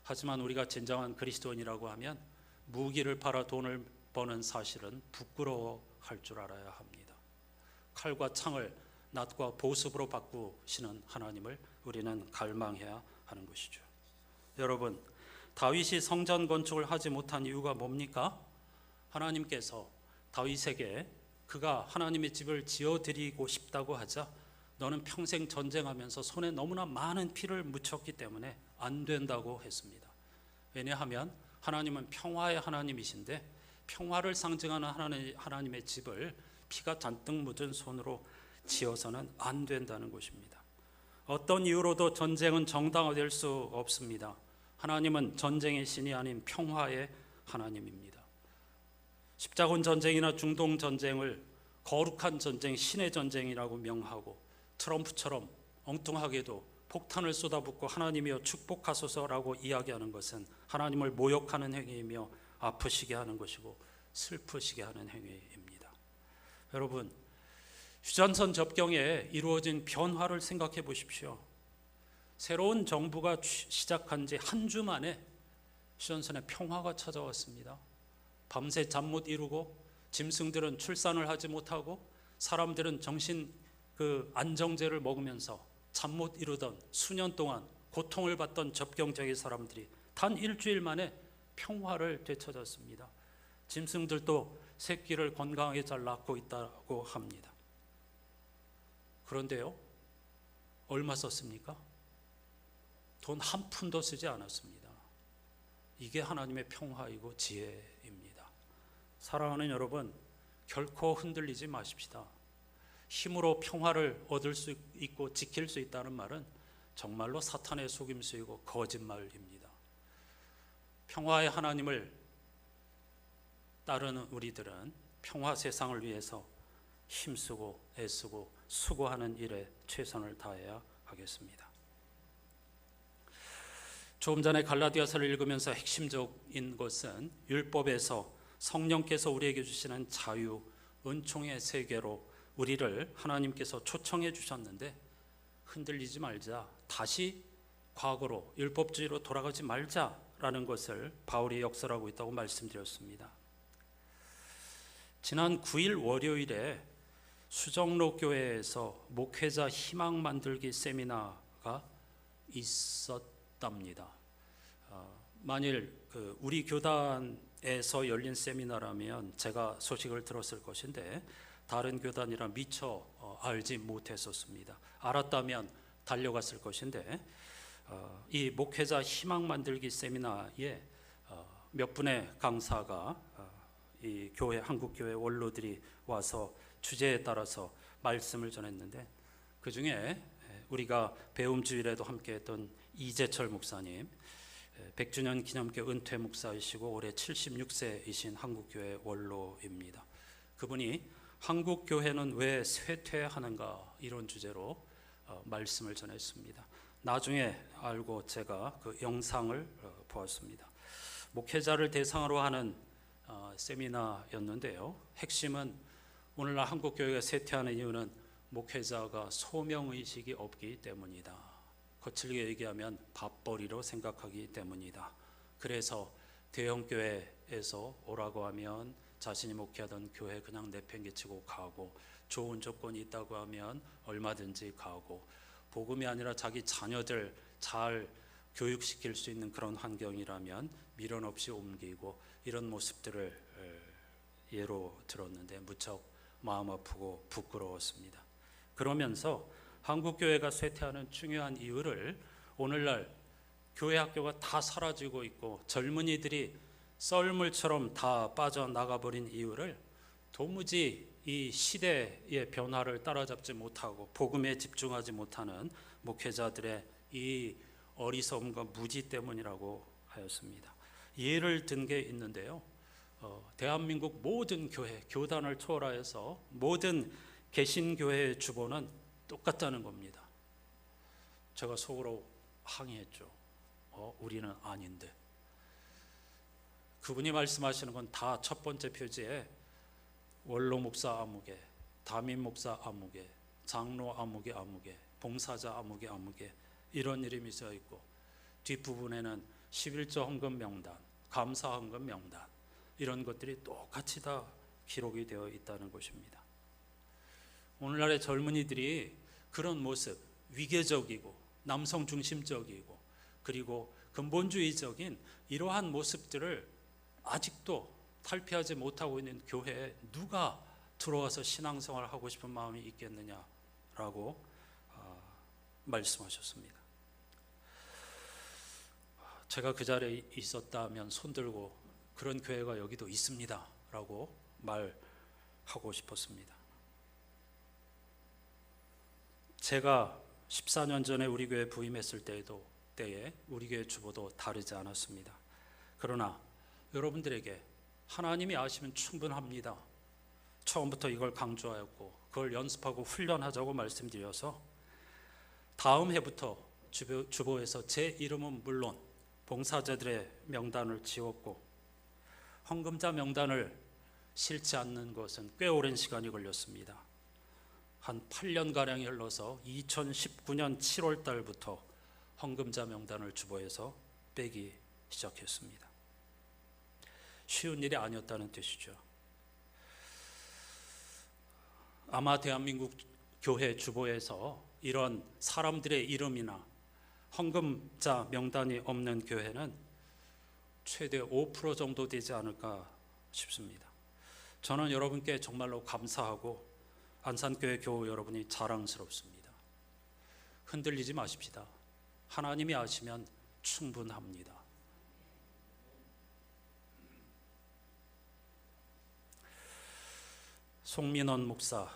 하지만 우리가 진정한 그리스도인이라고 하면 무기를 팔아 돈을 버는 사실은 부끄러워할 줄 알아야 합니다. 칼과 창을 낫과 보습으로 바꾸시는 하나님을 우리는 갈망해야 하는 것이죠. 여러분, 다윗이 성전 건축을 하지 못한 이유가 뭡니까? 하나님께서 다윗에게 그가 하나님의 집을 지어드리고 싶다고 하자 너는 평생 전쟁하면서 손에 너무나 많은 피를 묻혔기 때문에 안 된다고 했습니다. 왜냐하면 하나님은 평화의 하나님이신데 평화를 상징하는 하나님의 집을 피가 잔뜩 묻은 손으로 지어서는 안 된다는 것입니다. 어떤 이유로도 전쟁은 정당화될 수 없습니다. 하나님은 전쟁의 신이 아닌 평화의 하나님입니다. 십자군 전쟁이나 중동 전쟁을 거룩한 전쟁, 신의 전쟁이라고 명하고 트럼프처럼 엉뚱하게도 폭탄을 쏟아붓고 하나님이여 축복하소서라고 이야기하는 것은 하나님을 모욕하는 행위이며 아프시게 하는 것이고 슬프시게 하는 행위입니다. 여러분, 휴전선 접경에 이루어진 변화를 생각해 보십시오. 새로운 정부가 시작한 지 한 주 만에 휴전선에 평화가 찾아왔습니다. 밤새 잠 못 이루고 짐승들은 출산을 하지 못하고 사람들은 정신 안정제를 먹으면서 잠 못 이루던 수년 동안 고통을 받던 접경 지역의 사람들이 단 일주일 만에 평화를 되찾았습니다. 짐승들도 새끼를 건강하게 잘 낳고 있다고 합니다. 그런데요, 얼마 썼습니까? 돈 한 푼도 쓰지 않았습니다. 이게 하나님의 평화이고 지혜입니다. 사랑하는 여러분, 결코 흔들리지 마십시다. 힘으로 평화를 얻을 수 있고 지킬 수 있다는 말은 정말로 사탄의 속임수이고 거짓말입니다. 평화의 하나님을 따르는 우리들은 평화 세상을 위해서 힘쓰고 애쓰고 수고하는 일에 최선을 다해야 하겠습니다. 조금 전에 갈라디아서를 읽으면서 핵심적인 것은 율법에서 성령께서 우리에게 주시는 자유, 은총의 세계로 우리를 하나님께서 초청해 주셨는데 흔들리지 말자, 다시 과거로 율법주의로 돌아가지 말자라는 것을 바울이 역설하고 있다고 말씀드렸습니다. 지난 9일 월요일에 수정로 교회에서 목회자 희망 만들기 세미나가 있었답니다. 만일 우리 교단에서 열린 세미나라면 제가 소식을 들었을 것인데 다른 교단이라 미처 알지 못했었습니다. 알았다면 달려갔을 것인데 이 목회자 희망 만들기 세미나에 몇 분의 강사가 이 교회 한국 교회 원로들이 와서 주제에 따라서 말씀을 전했는데 그 중에 우리가 배움주일에도 함께했던 이재철 목사님, 100주년 기념교 은퇴 목사이시고 올해 76세이신 한국교회 원로입니다. 그분이 한국교회는 왜 쇠퇴하는가 이런 주제로 말씀을 전했습니다. 나중에 알고 제가 그 영상을 보았습니다. 목회자를 대상으로 하는 세미나였는데요. 핵심은 오늘날 한국교회가 쇠퇴하는 이유는 목회자가 소명의식이 없기 때문이다. 거칠게 얘기하면 밥벌이로 생각하기 때문이다. 그래서 대형교회에서 오라고 하면 자신이 목회하던 교회 그냥 내팽개치고 가고, 좋은 조건이 있다고 하면 얼마든지 가고, 복음이 아니라 자기 자녀들 잘 교육시킬 수 있는 그런 환경이라면 미련 없이 옮기고, 이런 모습들을 예로 들었는데 무척 마음 아프고 부끄러웠습니다. 그러면서 한국교회가 쇠퇴하는 중요한 이유를 오늘날 교회 학교가 다 사라지고 있고 젊은이들이 썰물처럼 다 빠져나가버린 이유를 도무지 이 시대의 변화를 따라잡지 못하고 복음에 집중하지 못하는 목회자들의 이 어리석음과 무지 때문이라고 하였습니다. 예를 든 게 있는데요. 대한민국 모든 교회, 교단을 초월하여서 모든 개신교회의 주보는 똑같다는 겁니다. 제가 속으로 항의했죠. 우리는 아닌데. 그분이 말씀하시는 건 다 첫 번째 표지에 원로 목사 아무개, 담임 목사 아무개, 장로 아무개 아무개, 봉사자 아무개 아무개 이런 이름이 써 있고, 뒷부분에는 11조 헌금 명단, 감사 헌금 명단 이런 것들이 똑같이 다 기록이 되어 있다는 것입니다. 오늘날의 젊은이들이 그런 모습, 위계적이고 남성 중심적이고 그리고 근본주의적인 이러한 모습들을 아직도 탈피하지 못하고 있는 교회에 누가 들어와서 신앙생활을 하고 싶은 마음이 있겠느냐라고 말씀하셨습니다. 제가 그 자리에 있었다면 손들고 그런 교회가 여기도 있습니다 라고 말하고 싶었습니다. 제가 14년 전에 우리 교회 부임했을 때에 우리 교회 주보도 다르지 않았습니다. 그러나 여러분들에게 하나님이 아시면 충분합니다. 처음부터 이걸 강조하였고 그걸 연습하고 훈련하자고 말씀드려서 다음 해부터 주보에서 제 이름은 물론 봉사자들의 명단을 지웠고 헌금자 명단을 싫지 않는 것은 꽤 오랜 시간이 걸렸습니다. 한 8년가량이 흘러서 2019년 7월 달부터 헌금자 명단을 주보에서 빼기 시작했습니다. 쉬운 일이 아니었다는 뜻이죠. 아마 대한민국 교회 주보에서 이런 사람들의 이름이나 헌금자 명단이 없는 교회는 최대 5% 정도 되지 않을까 싶습니다. 저는 여러분께 정말로 감사하고 안산교회 교우 여러분이 자랑스럽습니다. 흔들리지 마십시다. 하나님이 아시면 충분합니다. 송민원 목사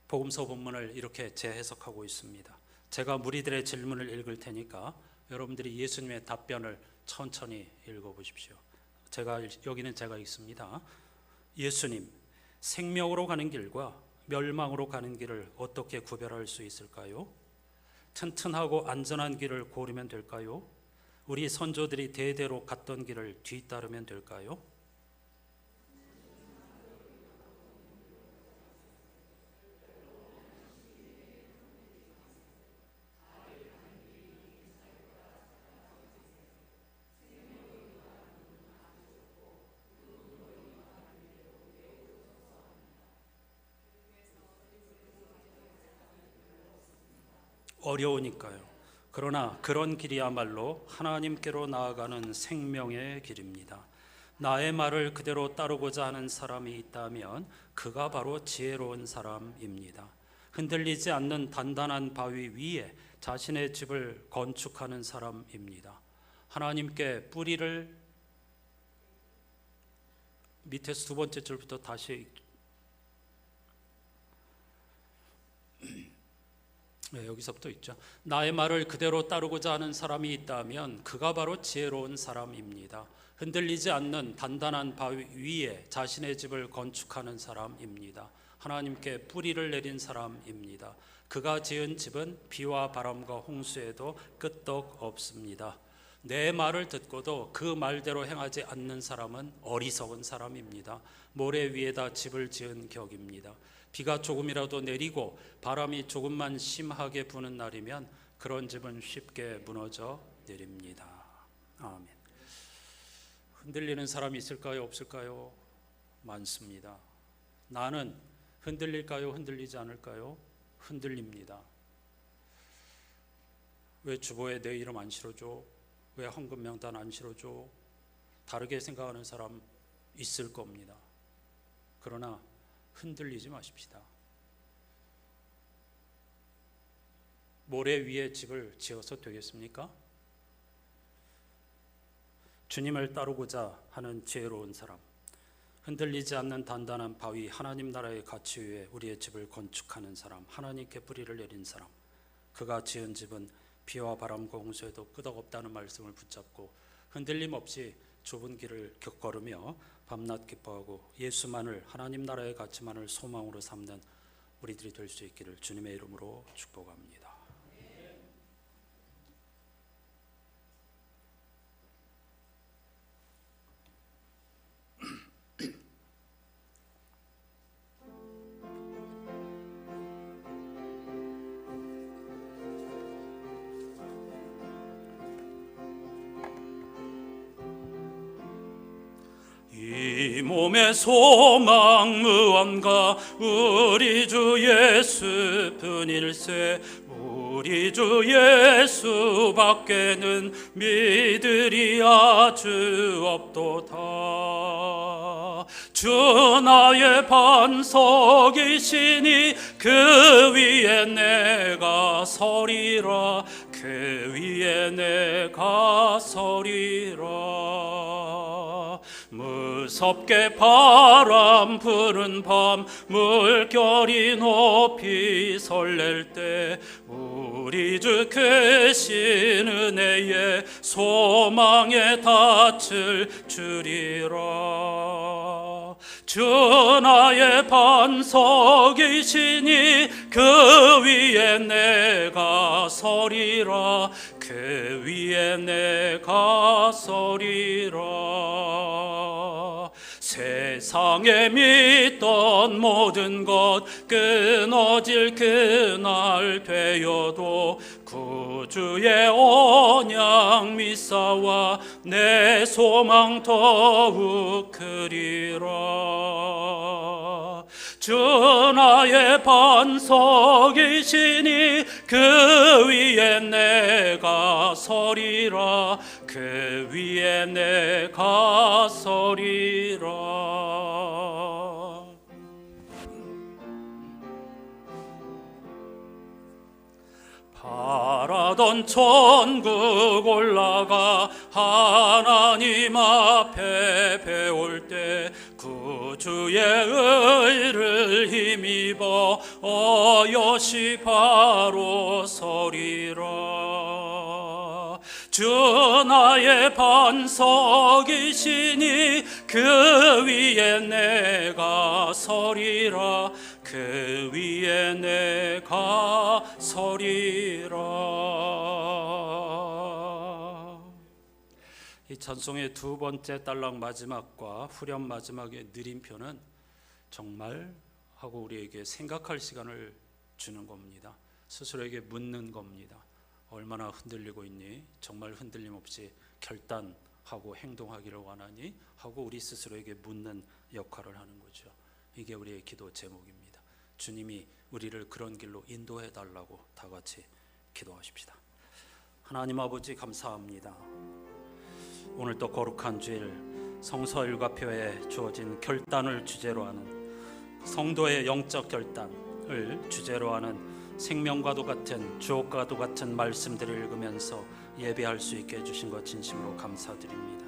복음서 본문을 이렇게 재해석하고 있습니다. 제가 무리들의 질문을 읽을 테니까 여러분들이 예수님의 답변을 천천히 읽어보십시오. 여기는 제가 읽습니다. 예수님, 생명으로 가는 길과 멸망으로 가는 길을 어떻게 구별할 수 있을까요? 튼튼하고 안전한 길을 고르면 될까요? 우리 선조들이 대대로 갔던 길을 뒤따르면 될까요? 어려우니까요. 그러나 그런 길이야말로 하나님께로 나아가는 생명의 길입니다. 나의 말을 그대로 따르고자 하는 사람이 있다면 그가 바로 지혜로운 사람입니다. 흔들리지 않는 단단한 바위 위에 자신의 집을 건축하는 사람입니다. 하나님께 뿌리를 밑에서 두 번째 줄부터 다시 여기서부터 있죠. 나의 말을 그대로 따르고자 하는 사람이 있다면 그가 바로 지혜로운 사람입니다. 흔들리지 않는 단단한 바위 위에 자신의 집을 건축하는 사람입니다. 하나님께 뿌리를 내린 사람입니다. 그가 지은 집은 비와 바람과 홍수에도 끄떡 없습니다. 내 말을 듣고도 그 말대로 행하지 않는 사람은 어리석은 사람입니다. 모래 위에다 집을 지은 격입니다. 비가 조금이라도 내리고 바람이 조금만 심하게 부는 날이면 그런 집은 쉽게 무너져 내립니다. 아멘. 흔들리는 사람이 있을까요? 없을까요? 많습니다. 나는 흔들릴까요? 흔들리지 않을까요? 흔들립니다. 왜 주보에 내 이름 안 실어줘? 왜 헌금 명단 안 실어줘? 다르게 생각하는 사람 있을 겁니다. 그러나 흔들리지 마십시다. 모래 위에 집을 지어서 되겠습니까? 주님을 따르고자 하는 지혜로운 사람, 흔들리지 않는 단단한 바위 하나님 나라의 가치 위에 우리의 집을 건축하는 사람, 하나님께 뿌리를 내린 사람, 그가 지은 집은 비와 바람과 홍수에도 끄덕없다는 말씀을 붙잡고 흔들림 없이 좁은 길을 걸으며 밤낮 기뻐하고 예수만을, 하나님 나라의 가치만을 소망으로 삼는 우리들이 될 수 있기를 주님의 이름으로 축복합니다. 이 몸의 소망 무언가 우리 주 예수뿐일세. 우리 주 예수밖에는 믿으리 아주 없도다. 주 나의 반석이시니 그 위에 내가 서리라. 그 위에 내가 서리라. 무섭게 바람 부는 밤 물결이 높이 설렐 때 우리 주 크신 은혜에 소망에 닻을 주리라. 주 나의 반석이시니 그 위에 내가 서리라. 그 위에 내가 서리라. 세상에 믿던 모든 것 끊어질 그날 되어도 구주의 언약 미사와 내 소망 더욱 크리라. 주 나의 반석이시니 그 위에 내가 서리라. 그 위에 내가 서리라. 바라던 천국 올라가 하나님 앞에 배울 때 구주의 의를 힘입어 어여시 바로 서리라. 주 나의 반석이시니 그 위에 내가 서리라. 그 위에 내가 서리라. 이 찬송의 두 번째 딸랑 마지막과 후렴 마지막의 느림표는 정말 하고 우리에게 생각할 시간을 주는 겁니다. 스스로에게 묻는 겁니다. 얼마나 흔들리고 있니? 정말 흔들림 없이 결단하고 행동하기를 원하니? 하고 우리 스스로에게 묻는 역할을 하는 거죠. 이게 우리의 기도 제목입니다. 주님이 우리를 그런 길로 인도해 달라고 다 같이 기도하십시다. 하나님 아버지 감사합니다. 오늘 또 거룩한 주일 성서일과표에 주어진 결단을 주제로 하는 성도의 영적 결단을 주제로 하는 생명과도 같은 주옥과도 같은 말씀들을 읽으면서 예배할 수 있게 해주신 것 진심으로 감사드립니다.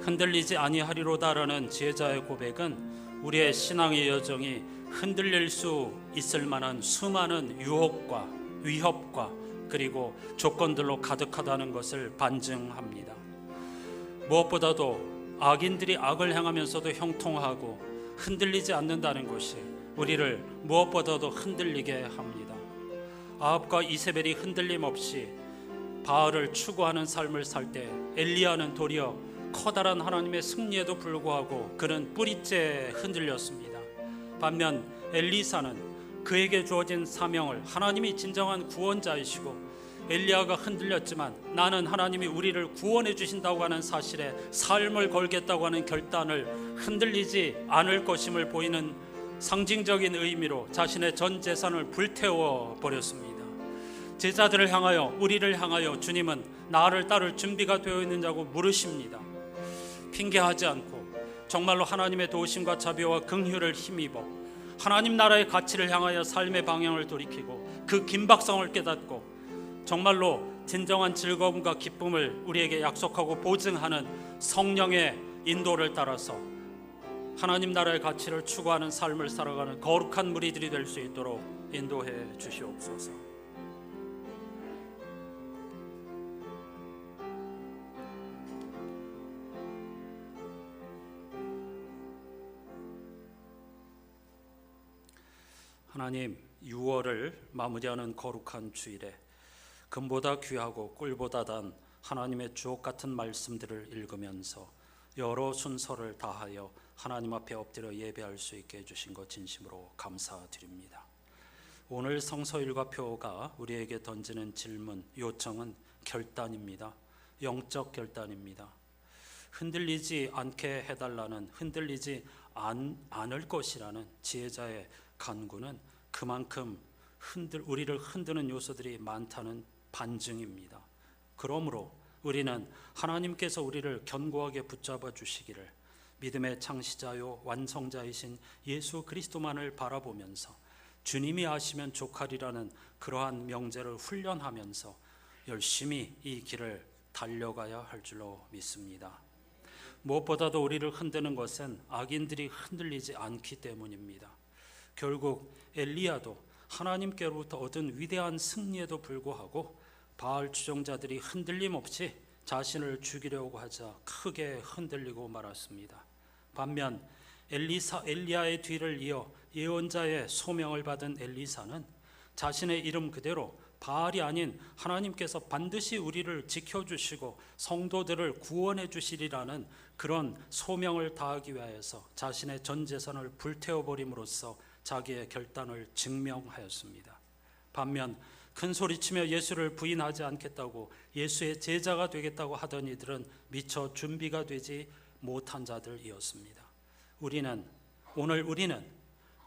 흔들리지 아니하리로다라는 지혜자의 고백은 우리의 신앙의 여정이 흔들릴 수 있을 만한 수많은 유혹과 위협과 그리고 조건들로 가득하다는 것을 반증합니다. 무엇보다도 악인들이 악을 행하면서도 형통하고 흔들리지 않는다는 것이 우리를 무엇보다도 흔들리게 합니다. 아합과 이세벨이 흔들림 없이 바알을 추구하는 삶을 살 때 엘리야는 도리어 커다란 하나님의 승리에도 불구하고 그는 뿌리째 흔들렸습니다. 반면 엘리사는 그에게 주어진 사명을, 하나님이 진정한 구원자이시고 엘리야가 흔들렸지만 나는 하나님이 우리를 구원해 주신다고 하는 사실에 삶을 걸겠다고 하는 결단을 흔들리지 않을 것임을 보이는 상징적인 의미로 자신의 전 재산을 불태워 버렸습니다. 제자들을 향하여, 우리를 향하여 주님은 나를 따를 준비가 되어 있느냐고 물으십니다. 핑계하지 않고 정말로 하나님의 도우심과 자비와 긍휼을 힘입어 하나님 나라의 가치를 향하여 삶의 방향을 돌이키고 그 긴박성을 깨닫고 정말로 진정한 즐거움과 기쁨을 우리에게 약속하고 보증하는 성령의 인도를 따라서 하나님 나라의 가치를 추구하는 삶을 살아가는 거룩한 무리들이 될 수 있도록 인도해 주시옵소서. 하나님, 6월을 마무리하는 거룩한 주일에 금보다 귀하고 꿀보다 단 하나님의 주옥 같은 말씀들을 읽으면서 여러 순서를 다하여 하나님 앞에 엎드려 예배할 수 있게 해주신 것 진심으로 감사드립니다. 오늘 성서일과표가 우리에게 던지는 질문, 요청은 결단입니다. 영적 결단입니다. 흔들리지 않게 해달라는, 흔들리지 않을 것이라는 지혜자의 간구는 그만큼 우리를 흔드는 요소들이 많다는 반증입니다. 그러므로 우리는 하나님께서 우리를 견고하게 붙잡아 주시기를 믿음의 창시자요 완성자이신 예수 그리스도만을 바라보면서 주님이 아시면 족하리라는 그러한 명제를 훈련하면서 열심히 이 길을 달려가야 할 줄로 믿습니다. 무엇보다도 우리를 흔드는 것은 악인들이 흔들리지 않기 때문입니다. 결국 엘리야도 하나님께로부터 얻은 위대한 승리에도 불구하고 바알 추종자들이 흔들림 없이 자신을 죽이려고 하자 크게 흔들리고 말았습니다. 반면 엘리야의 뒤를 이어 예언자의 소명을 받은 엘리사는 자신의 이름 그대로 바알이 아닌 하나님께서 반드시 우리를 지켜주시고 성도들을 구원해 주시리라는 그런 소명을 다하기 위하여서 자신의 전 재산을 불태워버림으로써 자기의 결단을 증명하였습니다. 반면 큰 소리치며 예수를 부인하지 않겠다고 예수의 제자가 되겠다고 하던 이들은 미처 준비가 되지 못한 자들이었습니다. 오늘 우리는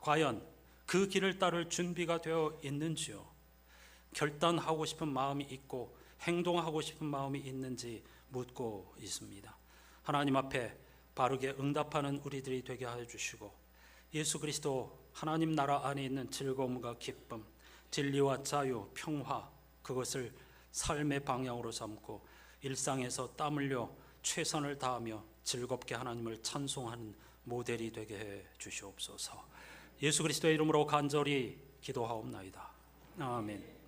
과연 그 길을 따를 준비가 되어 있는지요? 결단하고 싶은 마음이 있고 행동하고 싶은 마음이 있는지 묻고 있습니다. 하나님 앞에 바르게 응답하는 우리들이 되게 하여 주시고 예수 그리스도 하나님 나라 안에 있는 즐거움과 기쁨, 진리와 자유, 평화, 그것을 삶의 방향으로 삼고 일상에서 땀 흘려 최선을 다하며 즐겁게 하나님을 찬송하는 모델이 되게 해 주시옵소서. 예수 그리스도의 이름으로 간절히 기도하옵나이다. 아멘.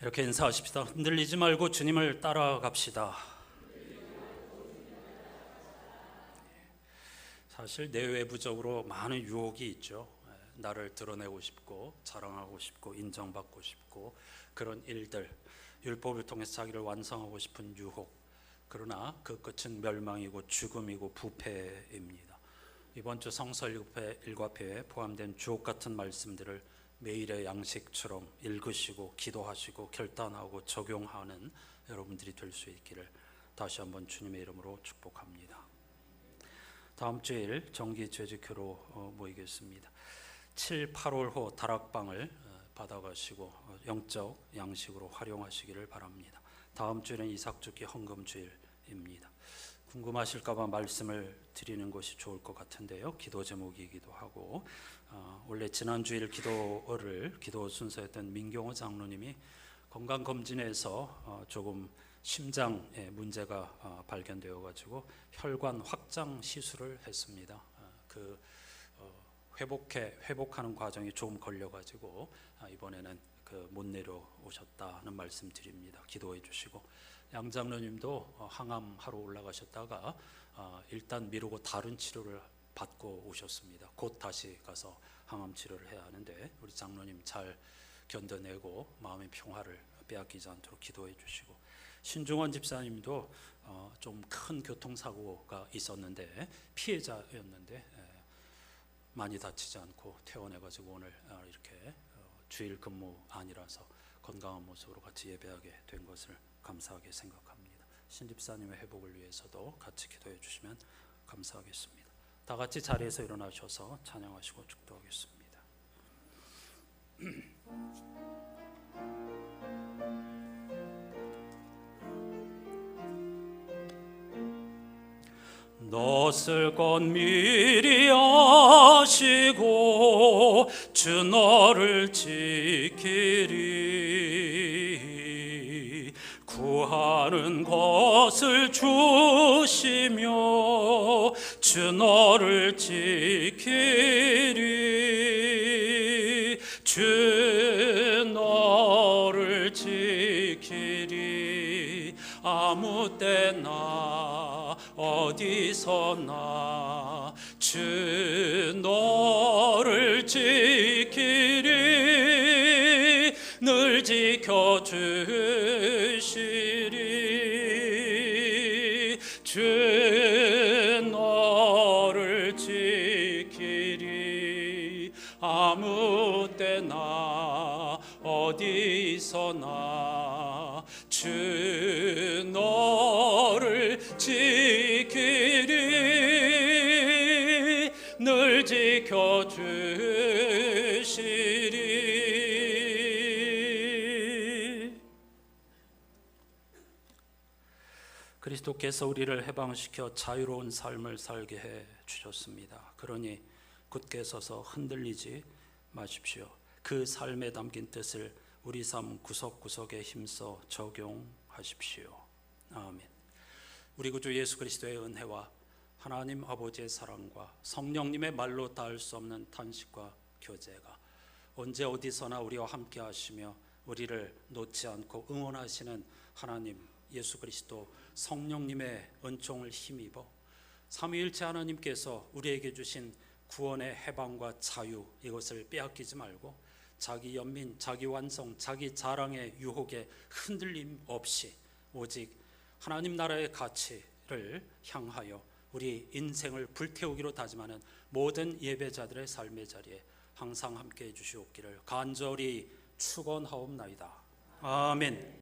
이렇게 인사하십시다. 흔들리지 말고 주님을 따라갑시다. 사실 내외부적으로 많은 유혹이 있죠. 나를 드러내고 싶고 자랑하고 싶고 인정받고 싶고 그런 일들, 율법을 통해서 자기를 완성하고 싶은 유혹. 그러나 그 끝은 멸망이고 죽음이고 부패입니다. 이번 주 성서 일과표에 포함된 주옥 같은 말씀들을 매일의 양식처럼 읽으시고 기도하시고 결단하고 적용하는 여러분들이 될 수 있기를 다시 한번 주님의 이름으로 축복합니다. 다음 주일 정기 재직회로 모이겠습니다. 7, 8월호 다락방을 받아가시고 영적 양식으로 활용하시기를 바랍니다. 다음 주일은 이삭주기 헌금주일입니다. 궁금하실까봐 말씀을 드리는 것이 좋을 것 같은데요. 기도 제목이기도 하고 원래 지난주일 기도 순서였던 민경호 장로님이 건강검진에서 조금 심장에 문제가 발견되어 가지고 혈관 확장 시술을 했습니다. 회복하는 과정이 좀 걸려 가지고 이번에는 못 내려오셨다는 말씀 드립니다. 기도해 주시고 양 장로님도 항암 하러 올라가셨다가 일단 미루고 다른 치료를 받고 오셨습니다. 곧 다시 가서 항암 치료를 해야 하는데 우리 장로님 잘 견뎌내고 마음의 평화를 빼앗기지 않도록 기도해 주시고 신중원 집사님도 좀 큰 교통사고가 있었는데 피해자였는데 많이 다치지 않고 퇴원해가지고 오늘 이렇게 주일 근무 아니라서 건강한 모습으로 같이 예배하게 된 것을 감사하게 생각합니다. 신 집사님의 회복을 위해서도 같이 기도해 주시면 감사하겠습니다. 다 같이 자리에서 일어나셔서 찬양하시고 축도하겠습니다. 낯을 건 미리 아시고 주 너를 지키리 구하는 것을 주시며 주 너를 지키리 주 너를 지키리 아무 때나 어디서나 주 너를 지키리 늘 지켜주시리 주 너를 지키리 아무 때나 어디서나 주 너를 지키리 늘 지켜주시리. 그리스도께서 우리를 해방시켜 자유로운 삶을 살게 해 주셨습니다. 그러니 굳게 서서 흔들리지 마십시오. 그 삶에 담긴 뜻을 우리 삶 구석구석에 힘써 적용하십시오. 아멘. 우리 구주 예수 그리스도의 은혜와 하나님 아버지의 사랑과 성령님의 말로 닿을 수 없는 탄식과 교제가 언제 어디서나 우리와 함께 하시며 우리를 놓지 않고 응원하시는 하나님 예수 그리스도 성령님의 은총을 힘입어 삼위일체 하나님께서 우리에게 주신 구원의 해방과 자유 이것을 빼앗기지 말고 자기 연민, 자기 완성, 자기 자랑의 유혹에 흔들림 없이 오직 하나님 나라의 가치를 향하여 우리 인생을 불태우기로 다짐하는 모든 예배자들의 삶의 자리에 항상 함께해 주시옵기를 간절히 축원하옵나이다. 아멘.